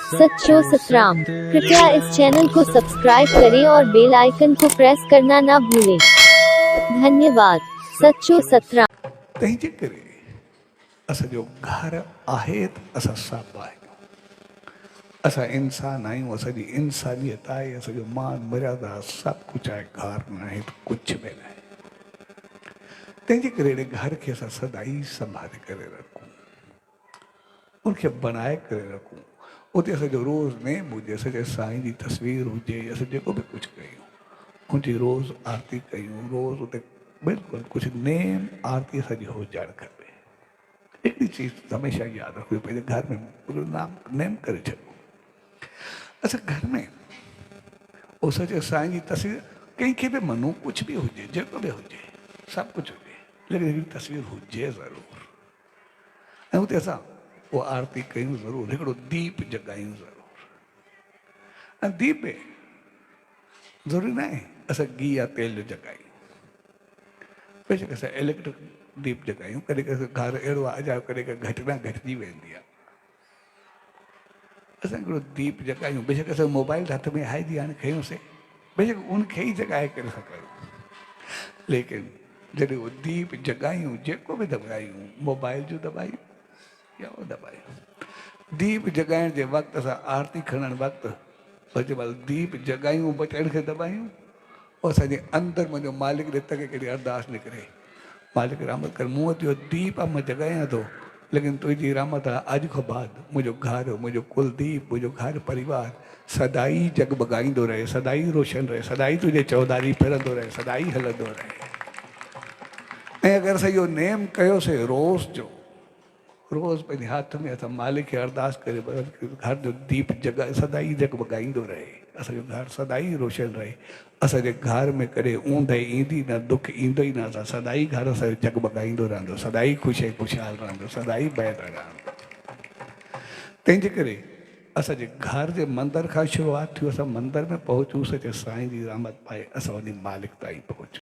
सच्चो सतराम। कृपया इस चैनल को सब्सक्राइब करें और बेल आइकन को प्रेस करना ना भूलें। धन्यवाद। सच्चो सतराम। तंहिंजे करे असांजो घर आहे असां सभु आहियूं, असां इंसान आहियूं, असांजी इंसानियत आहे, असांजो मान मर्यादा सभु कुझु आहे। घर न आहे त कुझु बि न आहे। तंहिंजे करे अहिड़े घर खे असां सदाई संभाले करे रखूं, उनखे बनाए करे रखूं। उते असांजो रोज़ नेम हुजे, असांजे साईं जी तस्वीर हुजे, असां जेको बि कुझु कयूं उनजी रोज़ आरती कयूं। रोज़ उते बिल्कुलु कुझु नेम आरती असांजी हुजणु खपे। हिकिड़ी चीज़ हमेशह यादि रखियो, पंहिंजे घर में पूरो नाम नेम करे छॾियो। असां घर में उहो सॼे साईं जी तस्वीर, कंहिंखे बि मनो कुझु बि हुजे, जेको बि हुजे, सभु कुझु हुजे, लेकिन हिकिड़ी तस्वीर हुजे ज़रूरु। ऐं उते असां उहा आरती कयूं ज़रूरु, हिकिड़ो दीप जॻायूं ज़रूरु। ऐं दीप में ज़रूरी न आहे असां गिह या तेल जो जॻायूं, बेशक असां इलेक्ट्रिक दीप जॻायूं। कॾहिं कॾहिं घर अहिड़ो आहे अजायो, कॾहिं कॾहिं घटना घटिजी वेंदी आहे, असां हिकिड़ो दीप जॻायूं। बेशक असां मोबाइल हथ में आहे जी हाणे खयोंसीं, बेशक उनखे ई जॻाए करे असां कयूं, लेकिन जॾहिं उहो दीप जॻायूं, जेको बि दॿायूं, मोबाइल जो दॿायूं या उहो दॿायूं, दीप जॻाइण जे वक़्तु असां आरती खणण वक़्तु जंहिं महिल दीप जॻायूं बटण खे दॿायूं, और असांजे अंदरि मुंहिंजो मालिक ॾे तक कहिड़ी अरदास निकिरे, मालिक रहमत कर, मूं वटि इहो दीप आहे, मां जॻायां थो, लेकिन तुंहिंजी रहमत आहे, अॼु खां बाद मुंहिंजो घर, मुंहिंजो कुलदीप, मुंहिंजो घर परिवार सदाई जगमगाईंदो रहे, सदाई रोशन रहे, सदाई तुंहिंजे चौधारी फिरंदो रहे, सदाई हलंदो रहे। ऐं अगरि असां इहो नेम कयोसीं रोज़ जो, रोज़ पंहिंजे हथ में असां मालिक खे अरदास करे घर जो दीप जॻाए सदाई जगमगाईंदो रहे, असांजो घर सदाई रोशन रहे, असांजे घर में कॾहिं ऊंदहि ईंदी न, दुख ईंदो ई न, असां सदाई घर असांजो जगमगाईंदो रहंदो, सदाई ख़ुशि ख़ुशहाल रहंदो, सदाई बहितर रहंदो। तंहिंजे करे असांजे घर जे मंदर खां शुरूआति थियो, असां मंदर में पहुचूं, सचे साईं जी रहमत पाए असां वञी मालिक ताईं पहुचूं।